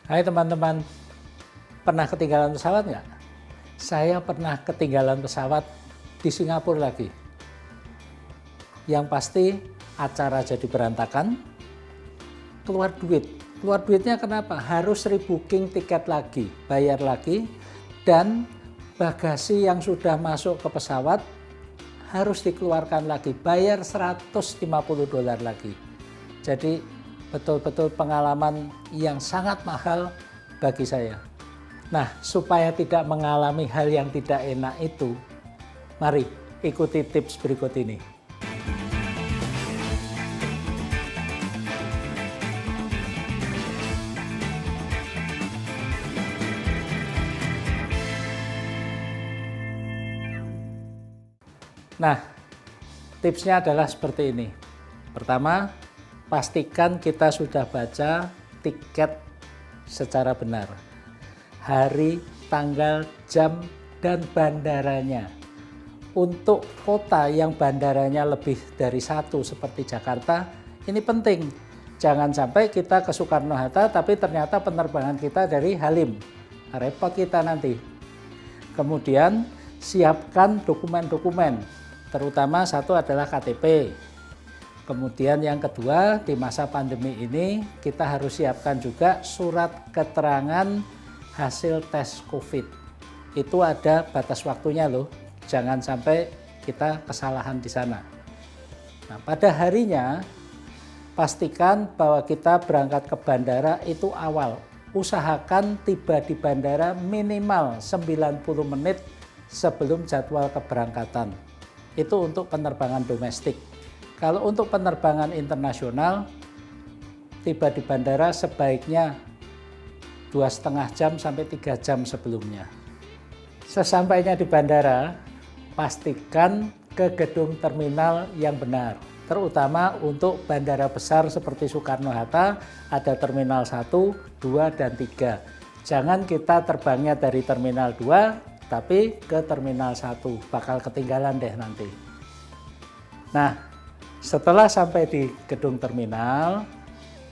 Hai teman-teman, pernah ketinggalan pesawat nggak? Saya pernah ketinggalan pesawat di Singapura lagi. Yang pasti acara jadi berantakan, keluar duit. Keluar duitnya kenapa? Harus rebooking tiket lagi, bayar lagi, dan bagasi yang sudah masuk ke pesawat harus dikeluarkan lagi, bayar $150 lagi. Jadi betul-betul pengalaman yang sangat mahal bagi saya. Nah, supaya tidak mengalami hal yang tidak enak itu, mari ikuti tips berikut ini. Nah, tipsnya adalah seperti ini. Pertama, pastikan kita sudah baca tiket secara benar. Hari, tanggal, jam, dan bandaranya. Untuk kota yang bandaranya lebih dari satu seperti Jakarta, ini penting. Jangan sampai kita ke Soekarno-Hatta tapi ternyata penerbangan kita dari Halim. Repot kita nanti. Kemudian siapkan dokumen-dokumen, terutama satu adalah KTP. Kemudian yang kedua, di masa pandemi ini kita harus siapkan juga surat keterangan hasil tes COVID. Itu ada batas waktunya loh, jangan sampai kita kesalahan di sana. Nah, pada harinya pastikan bahwa kita berangkat ke bandara itu awal. Usahakan tiba di bandara minimal 90 menit sebelum jadwal keberangkatan. Itu untuk penerbangan domestik. Kalau untuk penerbangan internasional, tiba di bandara sebaiknya 2,5 jam sampai 3 jam sebelumnya. Sesampainya di bandara, pastikan ke gedung terminal yang benar. Terutama untuk bandara besar seperti Soekarno-Hatta, ada terminal 1, 2, dan 3. Jangan kita terbangnya dari terminal 2, tapi ke terminal 1. Bakal ketinggalan deh nanti. Nah, setelah sampai di gedung terminal,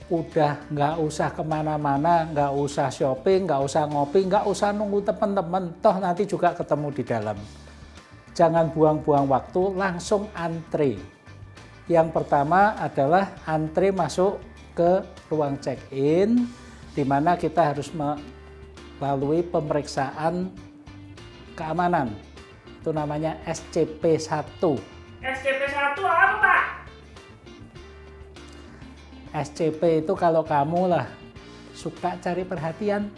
udah nggak usah kemana-mana, nggak usah shopping, nggak usah ngopi, nggak usah nunggu teman-teman, toh nanti juga ketemu di dalam. Jangan buang-buang waktu, langsung antre. Yang pertama adalah antre masuk ke ruang check-in, di mana kita harus melalui pemeriksaan keamanan. Itu namanya SCP-1. SCP-1 apa, Pak? SCP itu kalau kamu lah suka cari perhatian.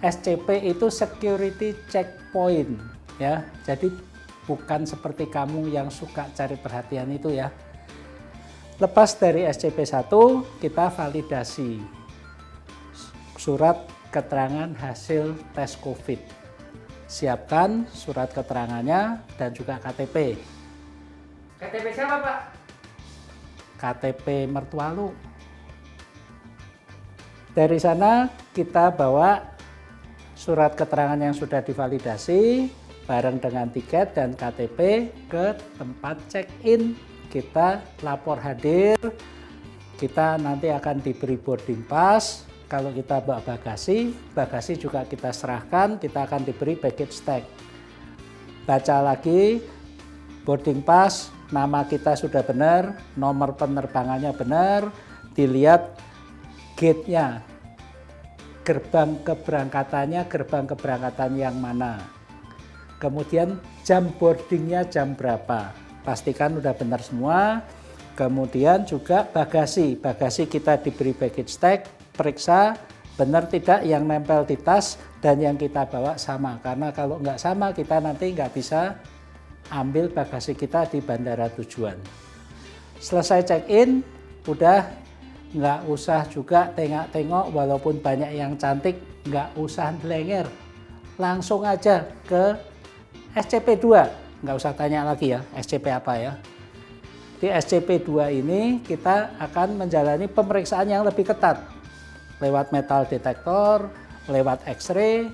SCP itu security checkpoint ya. Jadi bukan seperti kamu yang suka cari perhatian itu ya. Lepas dari SCP-1 kita validasi surat keterangan hasil tes COVID. Siapkan surat keterangannya dan juga KTP. KTP siapa, Pak? KTP mertua lu. Dari sana kita bawa surat keterangan yang sudah divalidasi bareng dengan tiket dan KTP ke tempat check-in. Kita lapor hadir, kita nanti akan diberi boarding pass. Kalau kita bawa bagasi, bagasi juga kita serahkan, kita akan diberi baggage tag. Baca lagi boarding pass, nama kita sudah benar, nomor penerbangannya benar, dilihat gate-nya, gerbang keberangkatan yang mana. Kemudian jam boardingnya jam berapa, pastikan udah benar semua. Kemudian juga bagasi kita diberi baggage tag, periksa benar tidak yang nempel di tas dan yang kita bawa sama. Karena kalau nggak sama kita nanti nggak bisa ambil bagasi kita di bandara tujuan. Selesai check-in, udah nggak usah juga tengok-tengok walaupun banyak yang cantik, nggak usah lenger. Langsung aja ke SCP-2, nggak usah tanya lagi ya, SCP apa ya. Di SCP-2 ini kita akan menjalani pemeriksaan yang lebih ketat. Lewat metal detektor, lewat X-ray.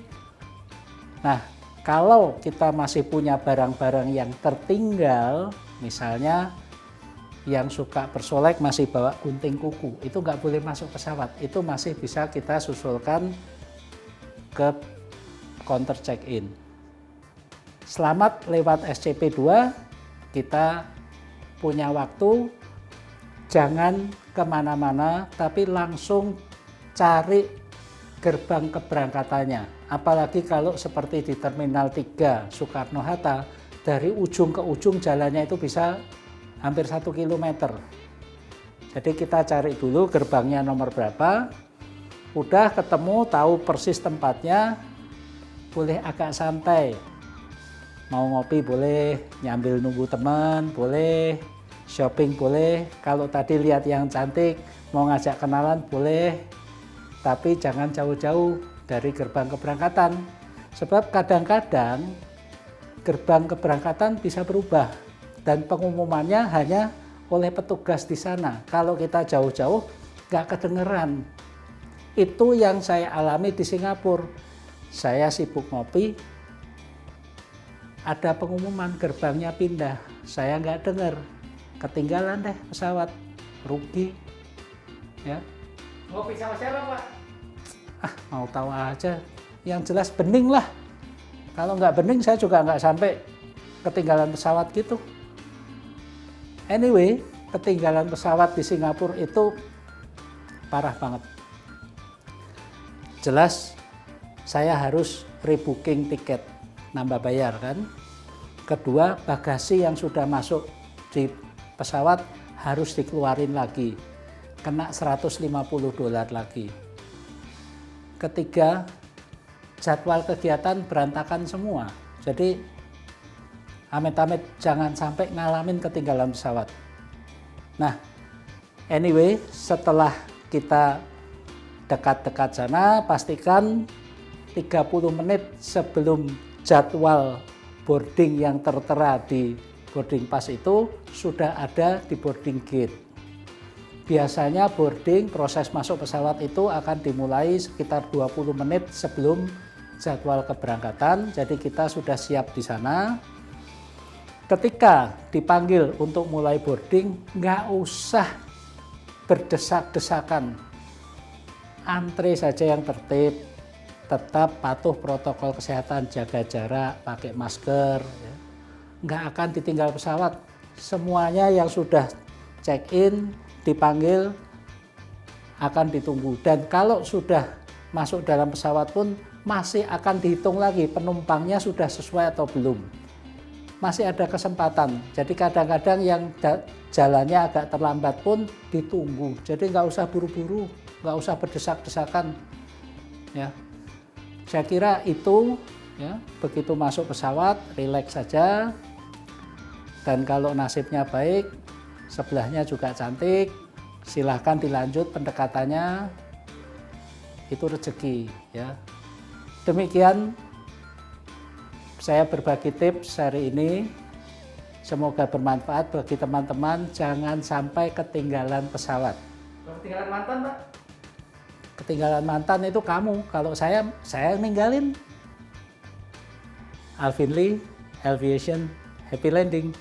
Nah, kalau kita masih punya barang-barang yang tertinggal, misalnya yang suka bersolek masih bawa gunting kuku, itu nggak boleh masuk pesawat. Itu masih bisa kita susulkan ke counter check-in. Selamat lewat SCP-2, kita punya waktu, jangan kemana-mana, tapi langsung cari gerbang keberangkatannya. Apalagi kalau seperti di Terminal 3 Soekarno-Hatta, dari ujung ke ujung jalannya itu bisa hampir 1 kilometer. Jadi kita cari dulu gerbangnya nomor berapa, udah ketemu, tahu persis tempatnya, boleh agak santai. Mau ngopi boleh, nyambil nunggu teman boleh, shopping boleh, kalau tadi lihat yang cantik, mau ngajak kenalan boleh, tapi jangan jauh-jauh dari gerbang keberangkatan. Sebab kadang-kadang gerbang keberangkatan bisa berubah dan pengumumannya hanya oleh petugas di sana. Kalau kita jauh-jauh nggak kedengeran. Itu yang saya alami di Singapura. Saya sibuk ngopi, ada pengumuman gerbangnya pindah, saya nggak dengar, ketinggalan deh pesawat, rugi. Ya. Ngopi sama siapa Pak? Mau tahu aja, yang jelas bening lah. Kalau nggak bening saya juga nggak sampai ketinggalan pesawat gitu. Anyway, ketinggalan pesawat di Singapura itu parah banget. Jelas saya harus rebooking tiket, nambah bayar kan. Kedua, bagasi yang sudah masuk di pesawat harus dikeluarin lagi, kena $150 lagi. Ketiga, jadwal kegiatan berantakan semua. Jadi amit-amit jangan sampai ngalamin ketinggalan pesawat. Nah, anyway, setelah kita dekat-dekat sana, pastikan 30 menit sebelum jadwal boarding yang tertera di boarding pass itu sudah ada di boarding gate. Biasanya boarding, proses masuk pesawat itu akan dimulai sekitar 20 menit sebelum jadwal keberangkatan, jadi kita sudah siap di sana. Ketika dipanggil untuk mulai boarding, nggak usah berdesak-desakan. Antre saja yang tertib, tetap patuh protokol kesehatan, jaga jarak, pakai masker. Ya. Nggak akan ditinggal pesawat. Semuanya yang sudah check-in, dipanggil, akan ditunggu. Dan kalau sudah masuk dalam pesawat pun, masih akan dihitung lagi penumpangnya sudah sesuai atau belum. Masih ada kesempatan. Jadi kadang-kadang yang jalannya agak terlambat pun ditunggu. Jadi nggak usah buru-buru, nggak usah berdesak-desakan. Ya, saya kira itu. Ya, begitu masuk pesawat, rileks saja. Dan kalau nasibnya baik, sebelahnya juga cantik, silahkan dilanjut pendekatannya. Itu rezeki. Ya, demikian. Saya berbagi tips hari ini, semoga bermanfaat bagi teman-teman. Jangan sampai ketinggalan pesawat. Ketinggalan mantan Pak? Ketinggalan mantan itu kamu, kalau saya ninggalin. Alvin Lee, Aviation, happy landing.